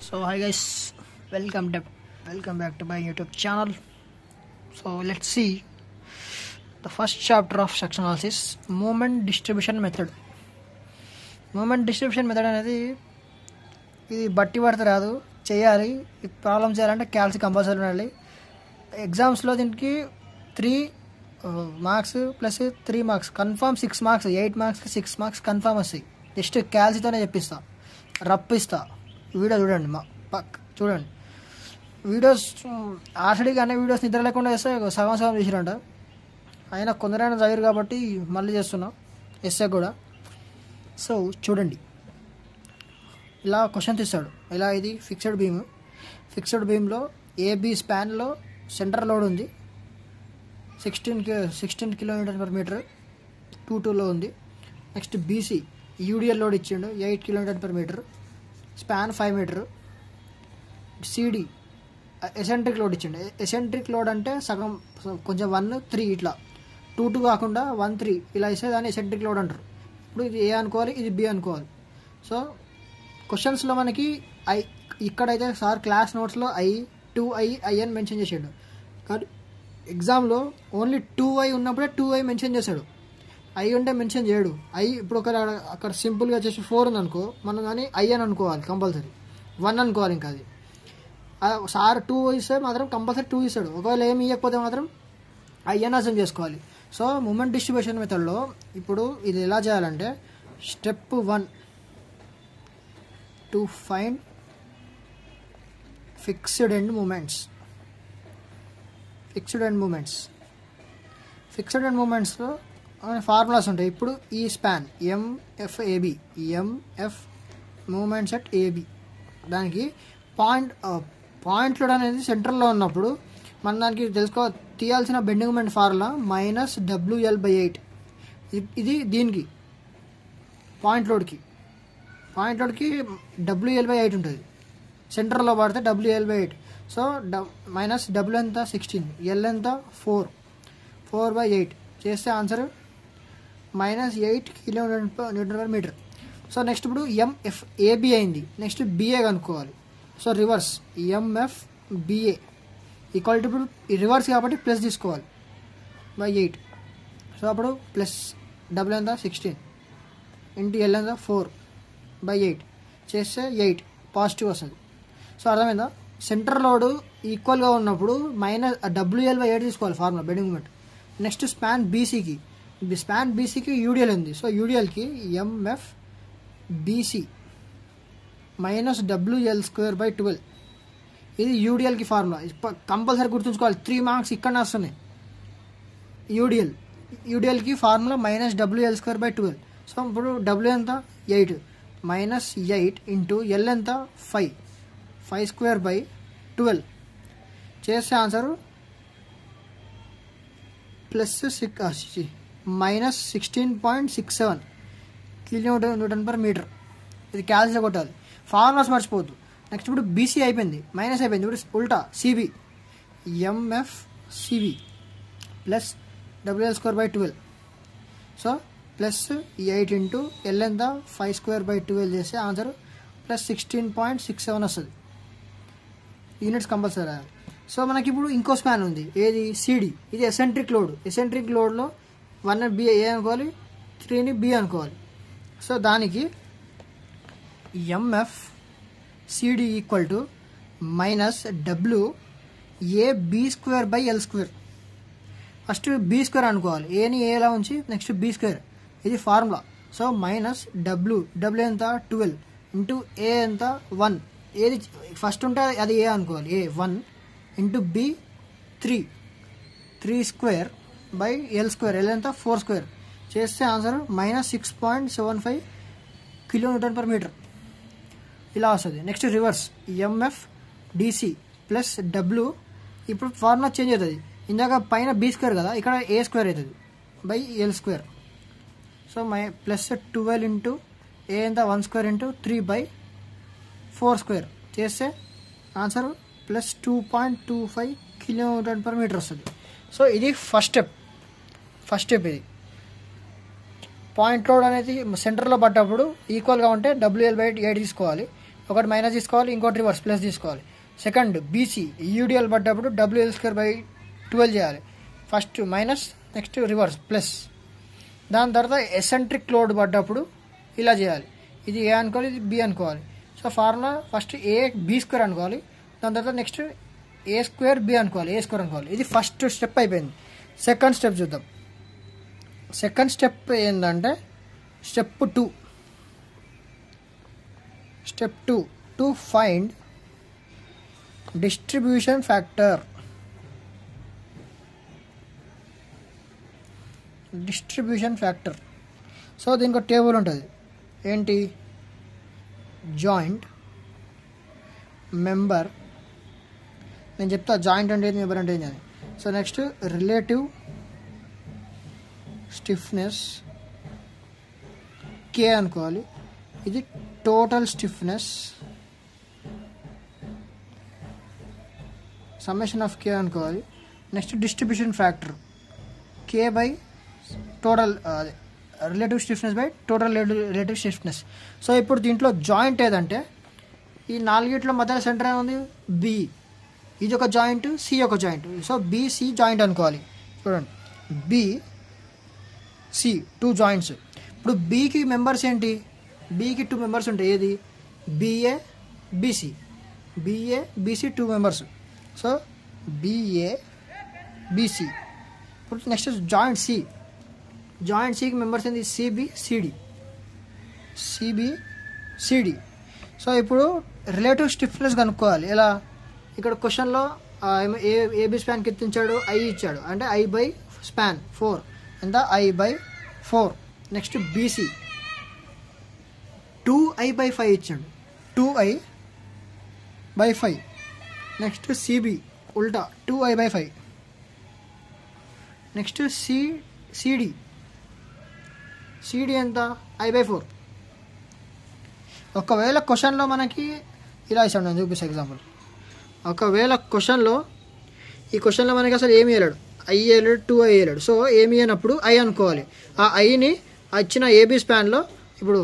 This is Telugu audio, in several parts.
So hi guys, welcome back to my YouTube channel. So let's see the first chapter of section analysis, moment distribution method. Moment distribution method అనేది ఇది బట్టి పడితే రాదు, చేయాలి. ఈ ప్రాబ్లమ్ చేయాలంటే క్యాల్సి కంపల్సరీ ఉండాలి. ఎగ్జామ్స్లో దీనికి 3 marks plus 3 marks confirm 6 marks, 8 మార్క్స్కి 6 మార్క్స్ కన్ఫామ్ వస్తాయి. జస్ట్ క్యాల్సితోనే చెప్పిస్తా, రప్పిస్తా. వీడియో చూడండి, చూడండి వీడియోస్. ఆల్రెడీ అనే వీడియోస్ నిద్ర లేకుండా వేస్తే సగం చేసిరంట. అయినా కొందరైనా చదివారు కాబట్టి మళ్ళీ చేస్తున్నాం ఎస్ఏ కూడా. సో చూడండి, ఇలా క్వశ్చన్ తీస్తాడు. ఇలా ఇది ఫిక్స్డ్ బీమ్లో ఏబీ స్పాన్లో సెంటర్ లోడ్ ఉంది, 16 కిలోమీటర్ పర్ మీటర్ 2.2లో ఉంది. నెక్స్ట్ బీసీ యూడిఎల్ లోడ్ ఇచ్చిండు 8 kilometer per meter, span 5 meter. CD eccentric load ఇచ్చిండు. ఎసెంట్రిక్ లోడ్ అంటే సగం, కొంచెం 1, 3 ఇట్లా 2 కాకుండా 1, 3 ఇలా ఇస్తే దాన్ని ఎసెంట్రిక్ లోడ్ అంటారు. ఇప్పుడు ఇది ఏ అనుకోవాలి, ఇది బి అనుకోవాలి. సో క్వశ్చన్స్లో మనకి ఇక్కడైతే సార్ క్లాస్ నోట్స్లో I అని మెన్షన్ చేసాడు, కానీ ఎగ్జామ్లో ఓన్లీ 2I ఉన్నప్పుడే 2I మెన్షన్ చేశాడు. I ఉంటే మెన్షన్ చేయడు. ఇప్పుడు అక్కడ సింపుల్గా వచ్చేసి 4 ఉంది అనుకో, మనం కానీ I అని అనుకోవాలి కంపల్సరీ, 1 అనుకోవాలి. ఇంకా అది సార్ 2 ఇస్తే మాత్రం కంపల్సరీ 2 ఇస్తాడు. ఒకవేళ ఏమి ఇవ్వకపోతే మాత్రం I అని అర్థం చేసుకోవాలి. సో మూమెంట్ డిస్ట్రిబ్యూషన్ మెథడ్లో ఇప్పుడు ఇది ఎలా చేయాలంటే, step 1 to find fixed end మూమెంట్స్లో ఫార్ములాస్ ఉంటాయి. ఇప్పుడు ఈ span MF moments at AB, దానికి పాయింట్ లోడ్ అనేది సెంటర్లో ఉన్నప్పుడు మనం దానికి తీయాల్సిన బెండింగ్ మూమెంట్ ఫార్ములా -WL/8. ఇది దీనికి పాయింట్ లోడ్కి WL/8 ఉంటుంది. సెంటర్లో పడితే WL/8. సో -W ఎంత 16, L ఎంత 4/8 చేస్తే answer -8 kilonewton per meter. So next ఇప్పుడు ఎంఎఫ్ఏబి అయింది, నెక్స్ట్ బిఏ కనుక్కోవాలి. So reverse MFBA equal to, ఇప్పుడు రివర్స్ కాబట్టి ప్లస్ తీసుకోవాలి /8. సో అప్పుడు ప్లస్ W ఎంత 16 ఇంటూ L ఎంత 4/8 చేస్తే 8 పాజిటివ్ వస్తుంది. సో అర్థమైందా? సెంటర్ లోడ్ ఈక్వల్గా ఉన్నప్పుడు WL/8 తీసుకోవాలి formula bending moment. Next span బీసీకి యూడిఎల్ ఉంది. సో యూడిఎల్కి ఎంఎఫ్బిసి -WL²/12. ఇది యూడిఎల్కి ఫార్ములా కంపల్సరీ గుర్తుంచుకోవాలి. 3 మార్క్స్ ఇక్కడ వస్తున్నాయి. యూడిఎల్కి ఫార్ములా -WL²/12. సో ఇప్పుడు W ఎంత 8 -8 ఇంటూ L ఎంత 5/12 చేస్తే ఆన్సరు -16.67 కిలోన్యూటన్ పర్ మీటర్. ఇది క్యాల్సిలో కొట్టాలి, ఫార్ములాస్ మర్చిపోవద్దు. నెక్స్ట్ ఇప్పుడు బీసీ అయిపోయింది, మైనస్ అయిపోయింది. ఇప్పుడు ఉల్టా CB MFCB +WL²/12. So +8 into L ఎంత 5/12 చేస్తే ఆన్సర్ +16.67 వస్తుంది. యూనిట్స్ కంపల్సరీ రాయాలి. సో మనకి ఇప్పుడు ఇంకో స్పాన్ ఉంది, ఏది సిడి. ఇది ఎసెంట్రిక్ లోడ్లో 1 బి ఏ అనుకోవాలి, 3ని బి అనుకోవాలి. సో దానికి MF CD equal to -WAB²/L². First B² అనుకోవాలి, ఏని ఏలా ఉంచి నెక్స్ట్ B². ఇది ఫార్ములా. సో -W ఎంత 12 ఇంటూ ఏ ఎంత 1. ఏది ఫస్ట్ ఉంటే అది ఏ అనుకోవాలి, A1 into B 3/L². L ఎంత 4² చేస్తే ఆన్సర్ -6.75 కిలోన్యూటన్ పర్ మీటర్ ఇలా వస్తుంది. Next reverse MFDC +W. ఇప్పుడు ఫార్ములా చేంజ్ అవుతుంది. ఇందాక పైన B² కదా, ఇక్కడ A² అవుతుంది /L². సో +12 ఇంటూ ఏ ఎంత 1² ఇంటూ 3/4² చేస్తే ఆన్సర్ +2.25 కిలోన్యూటన్ పర్ మీటర్ వస్తుంది. సో ఇది ఫస్ట్ స్టెప్. ఇది పాయింట్ లోడ్ అనేది సెంటర్లో పడ్డప్పుడు ఈక్వల్గా ఉంటే WL/8 తీసుకోవాలి. ఒకటి మైనస్ తీసుకోవాలి, ఇంకోటి రివర్స్ ప్లస్ తీసుకోవాలి. సెకండ్ బీసీ యూడిఎల్ పడ్డప్పుడు WL²/12 చేయాలి. First minus, next reverse plus. దాని తర్వాత ఎసెంట్రిక్ లోడ్ పడ్డప్పుడు ఇలా చేయాలి. ఇది ఏ అనుకోవాలి, ఇది బి అనుకోవాలి. సో ఫార్ములా ఫస్ట్ AB² అనుకోవాలి, దాని తర్వాత నెక్స్ట్ A²B అనుకోవాలి, A² అనుకోవాలి. ఇది ఫస్ట్ స్టెప్ అయిపోయింది. సెకండ్ స్టెప్ చూద్దాం. సెకండ్ స్టెప్ ఏంటంటే step 2. Step 2 to find distribution factor. Distribution factor. So దీనికి ఒక టేబుల్ ఉంటుంది. ఏంటి? Joint, member. నేను చెప్తా జాయింట్ అంటే ఏంటి, మెంబర్ అంటే ఏంటి అని. So next relative stiffness K అనుకోవాలి. ఇది total stiffness summation of K అనుకోవాలి. Next distribution factor K/, total relative stiffness by total relative stiffness. So ఇప్పుడు దీంట్లో జాయింట్ ఏదంటే ఈ నాలుగిట్లో మధ్యలో సెంటర్ ఏముంది, బి. ఇది ఒక జాయింట్, సి ఒక జాయింట్. సో BC జాయింట్ అనుకోవాలి. చూడండి, BC 2 జాయింట్స్. ఇప్పుడు బీకి మెంబర్స్ ఏంటి? బీకి 2 మెంబర్స్ ఉంటాయి. ఏది? BA BC. BA BC 2 members. So BA BC. ఇప్పుడు నెక్స్ట్ జాయింట్ సి. జాయింట్ సికి మెంబర్స్ ఏంటి? CB CD. CB CD. So ఇప్పుడు రిలేటివ్ స్టిఫ్నెస్ కనుక్కోవాలి. ఎలా? ఇక్కడ క్వశ్చన్లో AB స్పాన్ కింద ఇచ్చాడు, I ఇచ్చాడు. అంటే I/స్పాన్ 4 ఎంత? I/4. నెక్స్ట్ BC 2I/5 ఇచ్చాడు, 2I/5. నెక్స్ట్ CB ఉల్టా 2I/5. నెక్స్ట్ CD ఎంత? I/4. ఒకవేళ క్వశ్చన్లో మనకి ఇలా ఇస్తాడు, నేను చూపిస్తాను ఎగ్జాంపుల్. ఒకవేళ ఈ క్వశ్చన్లో మనకి అసలు ఏమి వేయలేడు, I వేయలేడు, 2I వేయలేడు. సో ఏమి అయినప్పుడు I అనుకోవాలి. ఆ Iని ఇచ్చిన AB స్పాన్లో, ఇప్పుడు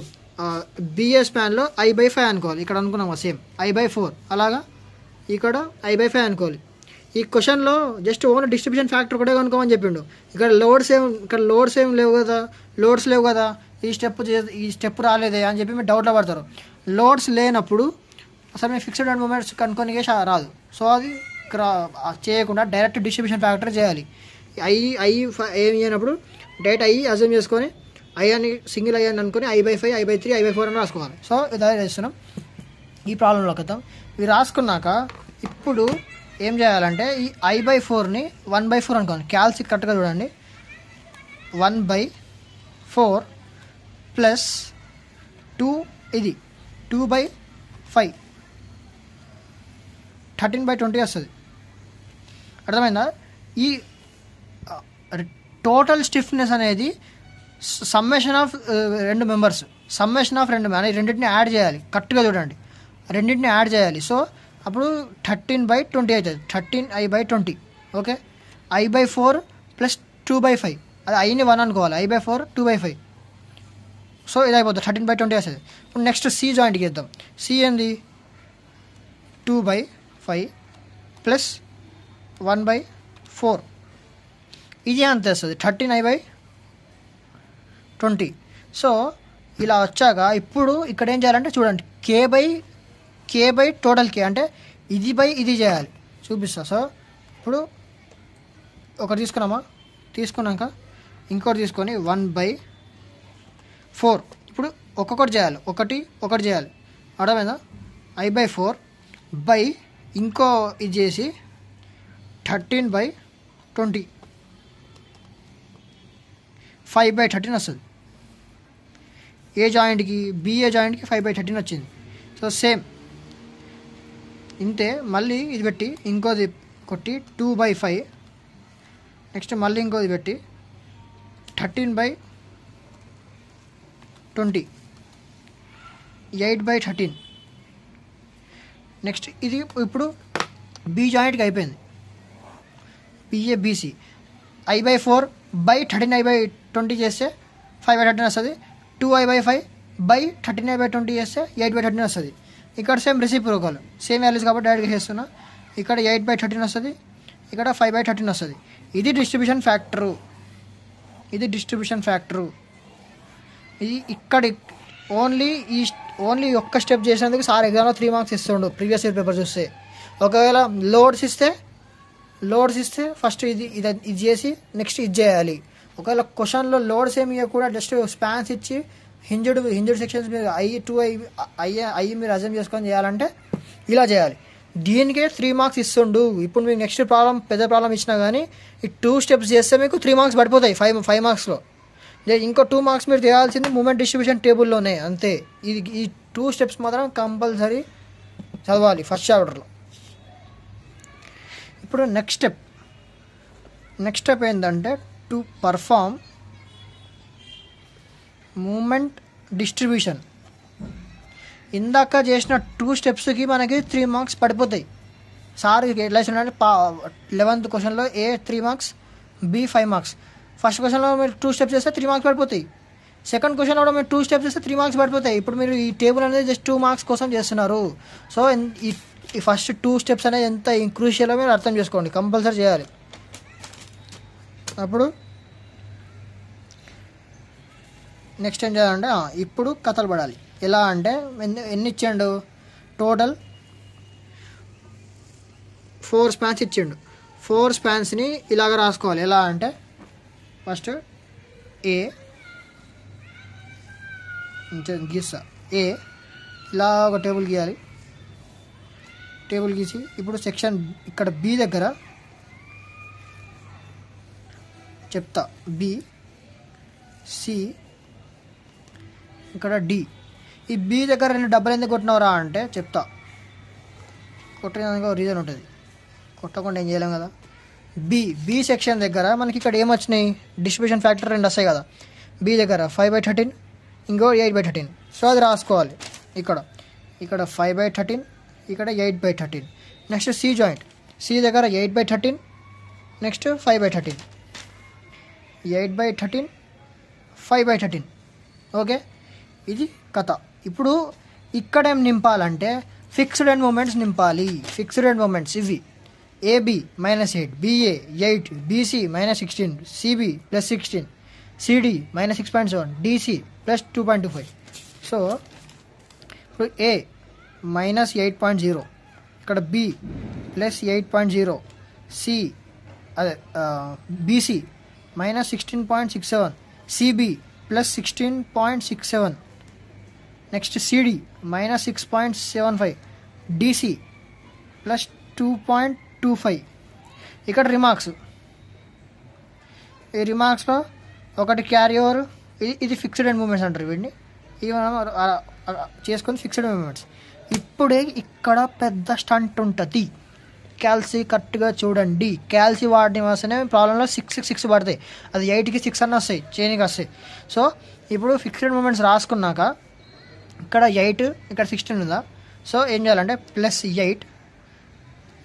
BA స్పాన్లో I/5 అనుకోవాలి. ఇక్కడ అనుకున్నాము సేమ్ I/4. అలాగా ఇక్కడ I/5 అనుకోవాలి. ఈ క్వశ్చన్లో జస్ట్ ఓన్లీ డిస్ట్రిబ్యూషన్ ఫ్యాక్టర్ ఒకటే కనుక్కోమని చెప్పిండు. ఇక్కడ లోడ్స్ ఏం లేవు కదా, ఈ స్టెప్ రాలేదే అని చెప్పి మీరు డౌట్లో పడతారు. లోడ్స్ లేనప్పుడు అసలు మీరు ఫిక్స్డ్ అండ్ మూమెంట్స్ కనుక్కొని రాదు. సో అది చేయకుండా డైరెక్ట్ డిస్ట్రిబ్యూషన్ ఫ్యాక్టర్ చేయాలి. I ఏమి అయినప్పుడు డైరెక్ట్ I అజ్యూమ్ చేసుకొని I అని సింగిల్ I అని అనుకొని I/5, I/3, I/4 అని రాసుకోవాలి. సో ఇదే చేస్తున్నాం. ఈ ప్రాబ్లంలోకి వద్దాం. ఇవి రాసుకున్నాక ఇప్పుడు ఏం చేయాలంటే ఈ I/4ని 1/4 అనుకోండి. క్యాల్సి కరెక్ట్గా చూడండి. 1/4 ప్లస్ 2, ఇది 2/5, 13/20 వస్తుంది. అర్థమైందా? ఈ టోటల్ స్టిఫ్నెస్ అనేది సమ్మేషన్ ఆఫ్ 2 మెంబర్స్. అని రెండింటిని యాడ్ చేయాలి. కరెక్ట్గా చూడండి, రెండింటిని యాడ్ చేయాలి. సో అప్పుడు 13/20 అవుతుంది. 13I/20. Okay, I/4 plus 2/5. అది Iని 1 అనుకోవాలి. I/4 2/5. సో ఇది అయిపోతుంది, 13/20 వస్తుంది. ఇప్పుడు నెక్స్ట్ సి జాయింట్కి ఇద్దాం. సి ఏంది? 2/5 ప్లస్ 1/4. ఇది అంత వస్తుంది, 13I/20. సో ఇలా వచ్చాక ఇప్పుడు ఇక్కడ ఏం చేయాలంటే చూడండి, K బై టోటల్ K అంటే ఇది చేయాలి. చూపిస్తా. సో ఇప్పుడు ఒకటి తీసుకున్నాక ఇంకోటి తీసుకొని 1/4. ఇప్పుడు ఒక్కొక్కటి చేయాలి, ఒకటి చేయాలి. అర్థమైందా? I/4 బై ఇంకో ఇది చేసి 13/20, 5/13 వస్తుంది. ఏ జాయింట్కి? BA జాయింట్కి 5/13 వచ్చింది. సో సేమ్ ఇంతే. మళ్ళీ ఇది పెట్టి ఇంకోది కొట్టి 2/5. నెక్స్ట్ మళ్ళీ ఇంకోది పెట్టి 13/20, 8/13. నెక్స్ట్ ఇది ఇప్పుడు B జాయింట్కి అయిపోయింది. BA BC I/4 by 13I/20 చేస్తే 5/13 వస్తుంది. 2I/5 బై 13I/20 చేస్తే 8/13 వస్తుంది. ఇక్కడ సేమ్ రెసిప్రోకల్ సేమ్ వాల్యూస్ కాబట్టి డైరెక్ట్గా చేస్తున్నా. ఇక్కడ 8/13 వస్తుంది, ఇక్కడ 5/13 వస్తుంది. ఇది డిస్ట్రిబ్యూషన్ ఫ్యాక్టరు, ఇది ఇక్కడ ఓన్లీ ఒక్క స్టెప్ చేసినందుకు సార్ ఎగ్జామ్లో 3 మార్క్స్ ఇస్తుండు. ప్రీవియస్ ఇయర్ పేపర్ చూస్తే ఒకవేళ లోడ్స్ ఇస్తే ఫస్ట్ ఇది చేసి నెక్స్ట్ ఇది చేయాలి. ఒకవేళ క్వశ్చన్లో లోడ్స్ ఏమి ఇవ్వకుండా జస్ట్ స్పాన్స్ ఇచ్చి హింజ్డ్ సెక్షన్స్ మీరు ఐ మీరు అజమ్ చేసుకొని చేయాలంటే ఇలా చేయాలి. దీనికే 3 మార్క్స్ ఇస్తుండు. ఇప్పుడు మీకు నెక్స్ట్ పెద్ద ప్రాబ్లం ఇచ్చినా కానీ ఈ 2 స్టెప్స్ చేస్తే మీకు 3 మార్క్స్ పడిపోతాయి 5 మార్క్స్లో. ఇంకో 2 మార్క్స్ మీరు చేయాల్సింది మూమెంట్ డిస్ట్రిబ్యూషన్ టేబుల్లోనే అంతే. ఈ 2 స్టెప్స్ మాత్రం కంపల్సరీ చదవాలి ఫస్ట్ చాప్టర్లో. ఇప్పుడు నెక్స్ట్ స్టెప్ ఏంటంటే టు పర్ఫామ్ మూమెంట్ డిస్ట్రిబ్యూషన్. ఇందాక చేసిన 2 స్టెప్స్కి మనకి 3 మార్క్స్ పడిపోతాయి. సార్ ఎట్లా ఇచ్చినారంటే 11th క్వశ్చన్లో ఏ 3 మార్క్స్, బి 5 మార్క్స్. ఫస్ట్ క్వశ్చన్లో మీరు 2 స్టెప్స్ చేస్తే 3 మార్క్స్ పడిపోతాయి. సెకండ్ క్వశ్చన్లో కూడా మీరు 2 స్టెప్స్ చేస్తే 3 మార్క్స్ పడిపోతాయి. ఇప్పుడు మీరు ఈ టేబుల్ అనేది జస్ట్ 2 మార్క్స్ కోసం చేస్తున్నారు. సో ఈ ఫస్ట్ 2 స్టెప్స్ అనేది ఎంత క్రూషియలో మీరు అర్థం చేసుకోండి, కంపల్సరీ చేయాలి. అప్పుడు నెక్స్ట్ ఏం చేయాలంటే ఇప్పుడు కథలు పడాలి. ఎలా అంటే ఎన్ని ఇచ్చిండు, టోటల్ 4 స్పాన్స్ ఇచ్చిండు. 4 స్పాన్స్ని ఇలాగ రాసుకోవాలి. ఎలా అంటే ఫస్ట్ ఏ గీస్తా, ఇలా ఒక టేబుల్ గీయాలి. టేబుల్ గీసి ఇప్పుడు సెక్షన్ ఇక్కడ బి దగ్గర చెప్తా, బి, సి, ఇక్కడ డి. ఈ బి దగ్గర 2 డబ్బులు ఎందుకు కొట్టినవరా అంటే చెప్తా. కొట్టడానికి రీజన్ ఉంటుంది, కొట్టకుండా ఏం చేయలేం కదా. బి సెక్షన్ దగ్గర మనకి ఇక్కడ ఏమొచ్చినాయి, డిస్ట్రిబ్యూషన్ ఫ్యాక్టర్ 2 వస్తాయి కదా. బి దగ్గర 5/13, ఇంకో 8/13. సో అది రాసుకోవాలి. ఇక్కడ 5/13, ఇక్కడ 8/13. నెక్స్ట్ సి జాయింట్, సి దగ్గర 8/13, నెక్స్ట్ 5/13, 8/13, 5/13. ఓకే, ఇది కథ. ఇప్పుడు ఇక్కడ ఏం నింపాలంటే ఫిక్స్డ్ ఎండ్ మూమెంట్స్ నింపాలి. ఫిక్స్డ్ ఎండ్ మూమెంట్స్ ఇవి: AB -8, BA 8, BC -16, CB +16, CD -6.7, DC +2.25. So ఇప్పుడు A -8.0, ఇక్కడ B +8.0, C అదే BC -16.67, CB +16.67, next CD -6.75, DC +2.25. ఇక్కడ రిమార్క్స్, ఈ రిమార్క్స్లో ఒకటి క్యారీ ఓవర్, ఇది ఫిక్స్డ్ ఎండ్ మూమెంట్స్ అంటారు వీటిని. ఇవి మనం చేసుకొని ఫిక్స్డ్ మూమెంట్స్. ఇప్పుడే ఇక్కడ పెద్ద స్టంట్ ఉంటుంది. క్యాల్సీ కరెక్ట్గా చూడండి. క్యాల్సీ వాడడం వస్తేనే ప్రాబ్లంలో 6 పడతాయి. అది 8కి 6 అన్న వస్తాయి, చైన్కి వస్తాయి. సో ఇప్పుడు ఫిక్స్డ్ మూమెంట్స్ రాసుకున్నాక ఇక్కడ 8, ఇక్కడ 16 ఉందా. సో ఏం చేయాలంటే +8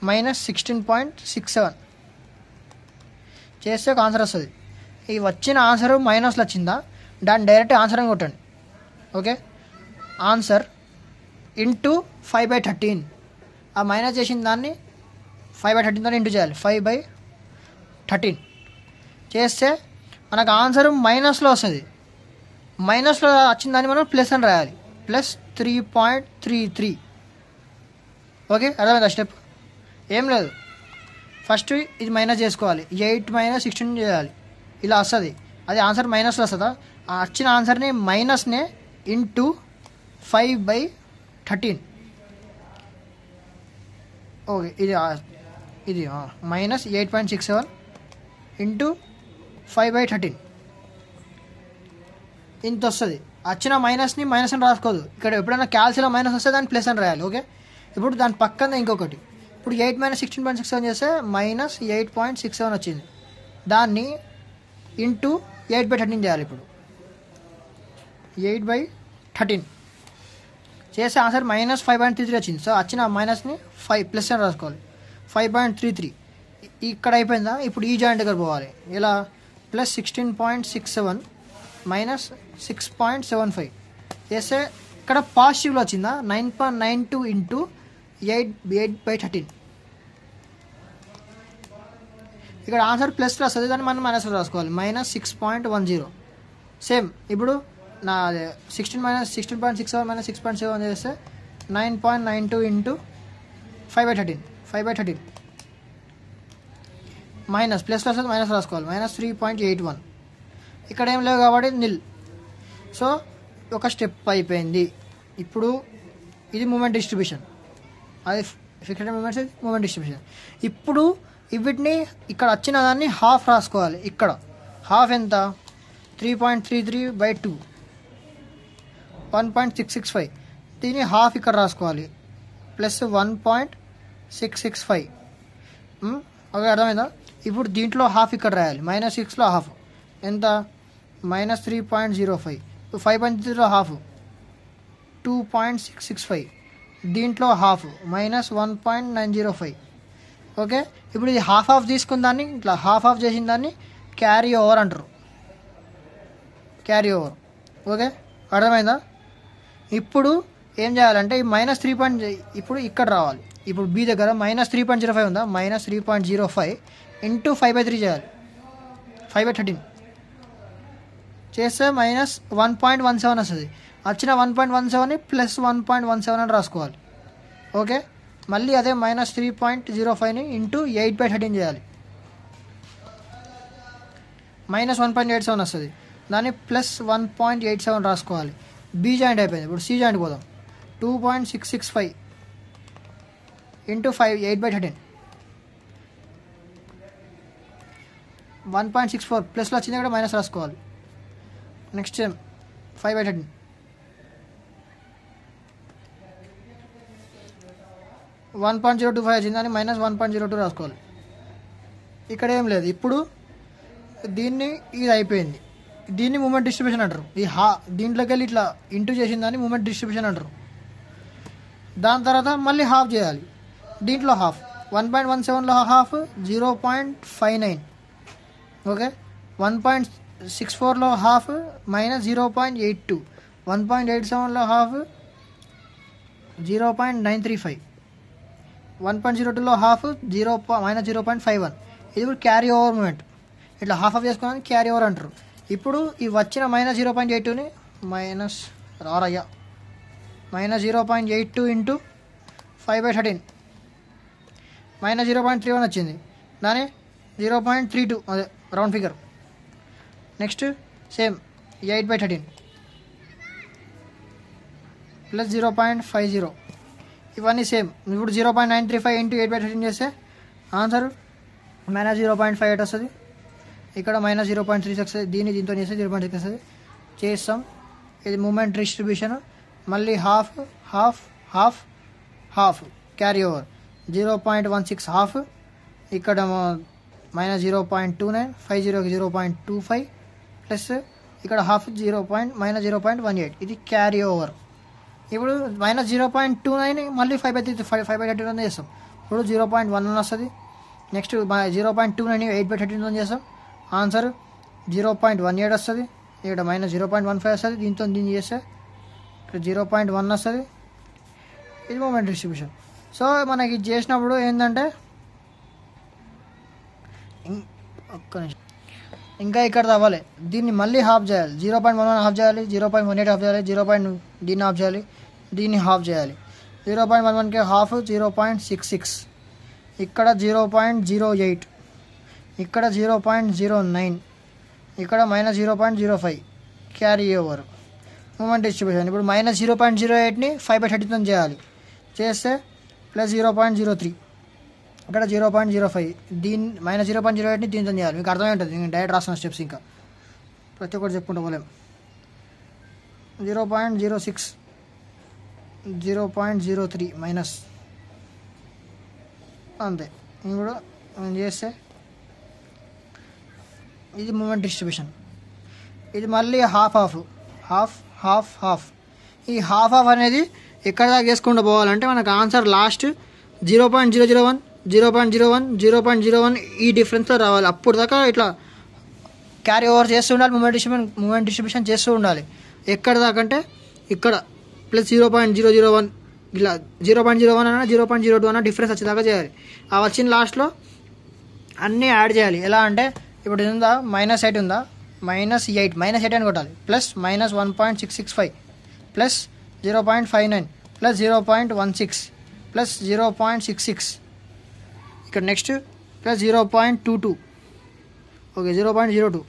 -16.67 చేస్తే ఒక ఆన్సర్ వస్తుంది. ఈ వచ్చిన ఆన్సర్ మైనస్లో వచ్చిందా, దాన్ని డైరెక్ట్ ఆన్సర్ అని కొట్టండి. Okay, answer into 5/13. ఆ మైనస్ చేసిన దాన్ని 5/13 తో ఇంటూ చేయాలి. 5/13 చేస్తే మనకు ఆన్సర్ మైనస్లో వస్తుంది. మైనస్లో వచ్చిన దాన్ని మనం ప్లస్ అని రాయాలి, +3.33. ఓకే, అర్థమైందా స్టెప్? ఏం లేదు, ఫస్ట్ ఇది మైనస్ చేసుకోవాలి. 8 - 16 చేయాలి, ఇలా వస్తుంది. అది ఆన్సర్ మైనస్లో వస్తుందా, ఆ వచ్చిన ఆన్సర్ని మైనస్నే ఇంటూ 5/13. ఓకే, ఇది -8.67 ఇంటూ 5/13 ఇంత వస్తుంది. వచ్చిన మైనస్ని మైనస్ అని రాసుకోదు. ఇక్కడ ఎప్పుడైనా క్యాల్సీలో మైనస్ వస్తే దాన్ని ప్లస్ అని రాయాలి. ఓకే, ఇప్పుడు దాని పక్కన ఇంకొకటి, ఇప్పుడు 8 - 16.67 చేస్తే -8.67 వచ్చింది. దాన్ని ఇంటూ 8/13 చేయాలి. ఇప్పుడు 8/13 చేస్తే ఆన్సర్ -5.33 వచ్చింది. సో వచ్చిన మైనస్ని 5 ప్లస్ అని రాసుకోవాలి, 5.33. ఇక్కడ అయిపోయిందా. ఇప్పుడు ఈ జాయింట్ దగ్గర పోవాలి. ఇలా +16.67 -6.75 చేస్తే ఇక్కడ పాజిటివ్లో వచ్చిందా 9.92 ఇంటూ 8/13. ఇక్కడ ఆన్సర్ ప్లస్ వస్తుంది, దాన్ని మనం మైనస్లో రాసుకోవాలి. -6.10. సేమ్ ఇప్పుడు నా 16-16.67 -6.7 చేస్తే 9.92 ఇంటూ 5/13 మైనస్ ప్లస్ వస్తుంది, మైనస్ రాసుకోవాలి. -3.81. ఇక్కడ ఏం లేవు కాబట్టి నిల్. సో ఒక స్టెప్ అయిపోయింది. ఇప్పుడు ఇది మూమెంట్ డిస్ట్రిబ్యూషన్, అది ఫిక్స్డ్ మూమెంట్ డిస్ట్రిబ్యూషన్. ఇప్పుడు వీటిని ఇక్కడ వచ్చిన దాన్ని హాఫ్ రాసుకోవాలి. ఇక్కడ హాఫ్ ఎంత 3.33/2 1.665. దీన్ని హాఫ్ ఇక్కడ రాసుకోవాలి ప్లస్ 1.665. ఓకే, అర్థమైందా? ఇప్పుడు దీంట్లో హాఫ్ ఇక్కడ రాయాలి. -6లో హాఫ్ ఎంత -3.05. 5.3లో హాఫ్ 2.665. దీంట్లో హాఫ్ -1.905. ఓకే, ఇప్పుడు ఇది హాఫ్ తీసుకున్న దాన్ని ఇట్లా హాఫ్ చేసిన దాన్ని క్యారీ ఓవర్ అంటారు. Carry over. ఓకే, అర్థమైందా? ఇప్పుడు ఏం చేయాలంటే ఈ -3. ఇప్పుడు ఇక్కడ రావాలి. ఇప్పుడు బి దగ్గర -3.05 ఉందా, -3.05 ఇంటూ 5/3 చేయాలి. 5/13 చేస్తే -1.17 వస్తుంది. వచ్చిన 1.17ని ప్లస్ 1.17 అని రాసుకోవాలి. ఓకే, మళ్ళీ అదే -3.05ని ఇంటూ 8/13 చేయాలి. -1.87 వస్తుంది. దాన్ని ప్లస్ 1.87 రాసుకోవాలి. బి జాయింట్ అయిపోయింది. ఇప్పుడు సి జాయింట్ పోదాం. 2.665 ఇంటూ 8/13 1.64. ప్లస్లో వచ్చింది కూడా మైనస్ రాసుకోవాలి. నెక్స్ట్ 5/13 1.025 వచ్చింది, దాన్ని -1.02 రాసుకోవాలి. ఇక్కడ ఏం లేదు. ఇప్పుడు దీన్ని ఇది అయిపోయింది. దీన్ని మూమెంట్ డిస్ట్రిబ్యూషన్ అంటారు. ఈ దీంట్లోకి వెళ్ళి ఇట్లా ఇంటూ చేసిన దాన్ని మూమెంట్ డిస్ట్రిబ్యూషన్ అంటారు. దాని తర్వాత మళ్ళీ హాఫ్ చేయాలి. దీంట్లో హాఫ్ 1.17లో హాఫ్ 0.59. ఓకే, 1.64లో హాఫ్ -0.82. 1.87లో హాఫ్ 0.935. 1.02లో హాఫ్ -0.51. ఇది ఇప్పుడు క్యారీ ఓవర్ మూమెంట్. ఇట్లా హాఫ్ చేసుకోవడానికి క్యారీ ఓవర్ అంటారు. ఇప్పుడు ఈ వచ్చిన -0.82ని -0.82 ఇంటూ 5/13 -0.31 వచ్చింది. దాని 0.32 అదే round figure. Next same 8/13 plus 0.50. ఇవన్నీ సేమ్. ఇప్పుడు 0.935 ఇంటూ 8/13 చేస్తే ఆన్సర్ -0.58 వస్తుంది. ఇక్కడ -0.36 వస్తుంది. దీన్ని దీంతో చేస్తే 0.6 వస్తుంది. చేస్తాం. ఇది మూమెంట్ డిస్ట్రిబ్యూషన్. మళ్ళీ హాఫ్ క్యారీ ఓవర్ 0.16 హాఫ్. ఇక్కడ -0.29 50కి 0.25 ప్లస్ ఇక్కడ హాఫ్ -0.18. ఇది క్యారీ ఓవర్. ఇప్పుడు -0.29 మళ్ళీ 5/13 చేస్తాం. ఇప్పుడు 0.11 వస్తుంది. నెక్స్ట్ 0.29 8/13 చేస్తాం. ఆన్సర్ 0.18 వస్తుంది. ఇక్కడ -0.15 వస్తుంది. దీంతో దీన్ని చేస్తే ఇక్కడ 0.1 వస్తుంది. ఇది మూమెంట్ డిస్ట్రిబ్యూషన్. సో మనకి ఇది చేసినప్పుడు ఏంటంటే ఒక్క నిమిషం ఇంకా ఇక్కడ అవ్వాలి. దీన్ని మళ్ళీ హాఫ్ చేయాలి. 0.11 హాఫ్ చేయాలి, 0.18 హాఫ్ చేయాలి, దీన్ని హాఫ్ చేయాలి, దీన్ని హాఫ్ చేయాలి. 0.11కి హాఫ్ 0.66. ఇక్కడ 0.08. ఇక్కడ 0.09. ఇక్కడ -0.05 క్యారీ ఓవర్ మూమెంట్ డిస్ట్రిబ్యూషన్. ఇప్పుడు -0.08ని 5/13 చేయాలి. చేస్తే ప్లస్ 0.03. ఇక్కడ 0.05. దీన్ని -0.08ని దీంతో చేయాలి. మీకు అర్థమై ఉంటుంది. నేను డైరెక్ట్ రాసిన స్టెప్స్ ఇంకా ప్రతి ఒక్కటి చెప్పుకుంటూ పోలేం. 0.06 0.03 మైనస్ అంతే. ఇప్పుడు మనం చేస్తే ఇది మూమెంట్ డిస్ట్రిబ్యూషన్. ఇది మళ్ళీ హాఫ్. ఈ హాఫ్ అనేది ఎక్కడ దాకా చేసుకుంటూ పోవాలంటే మనకు ఆన్సర్ లాస్ట్ 0.001 0.01 0.01 ఈ డిఫరెన్స్లో రావాలి. అప్పుడు దాకా ఇట్లా క్యారీ ఓవర్ చేస్తూ ఉండాలి. మూమెంట్ డిస్ట్రిబ్యూషన్ చేస్తూ ఉండాలి. ఎక్కడ దాకా అంటే ఇక్కడ ప్లస్ 0.001 ఇలా 0.01 అన్నా 0.02 అన్నా డిఫరెన్స్ వచ్చేదాకా చేయాలి. ఆ వచ్చిన లాస్ట్లో అన్నీ యాడ్ చేయాలి. ఎలా అంటే ఇప్పుడు ఇది ఉందా -8 ఉందా, -8 అని కొట్టాలి, ప్లస్ -1.665 ప్లస్ 0.59 ప్లస్ 0.16 ప్లస్ 0.66 ఇక్కడ నెక్స్ట్ ప్లస్ 0.22 ఓకే 0.02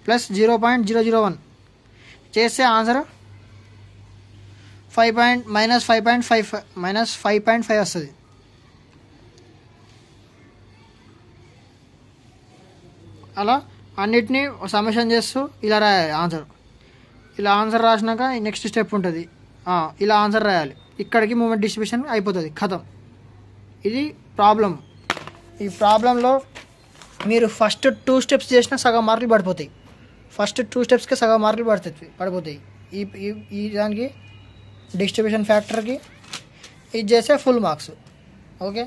ప్లస్ 0.001 చేస్తే ఆన్సర్ -5.5 వస్తుంది. అలా అన్నిటినీ సమ్మేషన్ చేస్తూ ఇలా రాయాలి ఆన్సర్. ఇలా ఆన్సర్ రాసినాక నెక్స్ట్ స్టెప్ ఉంటుంది, ఇలా ఆన్సర్ రాయాలి. ఇక్కడికి మూమెంట్ డిస్ట్రిబ్యూషన్ అయిపోతుంది, ఖతం. ఇది ప్రాబ్లం. ఈ ప్రాబ్లంలో మీరు ఫస్ట్ 2 స్టెప్స్ చేసినా సగం మార్కులు పడిపోతాయి. ఫస్ట్ 2 స్టెప్స్కి సగం మార్కులు పడిపోతాయి. ఈ దానికి డిస్ట్రిబ్యూషన్ ఫ్యాక్టర్కి ఇది చేస్తే ఫుల్ మార్క్స్. ఓకే.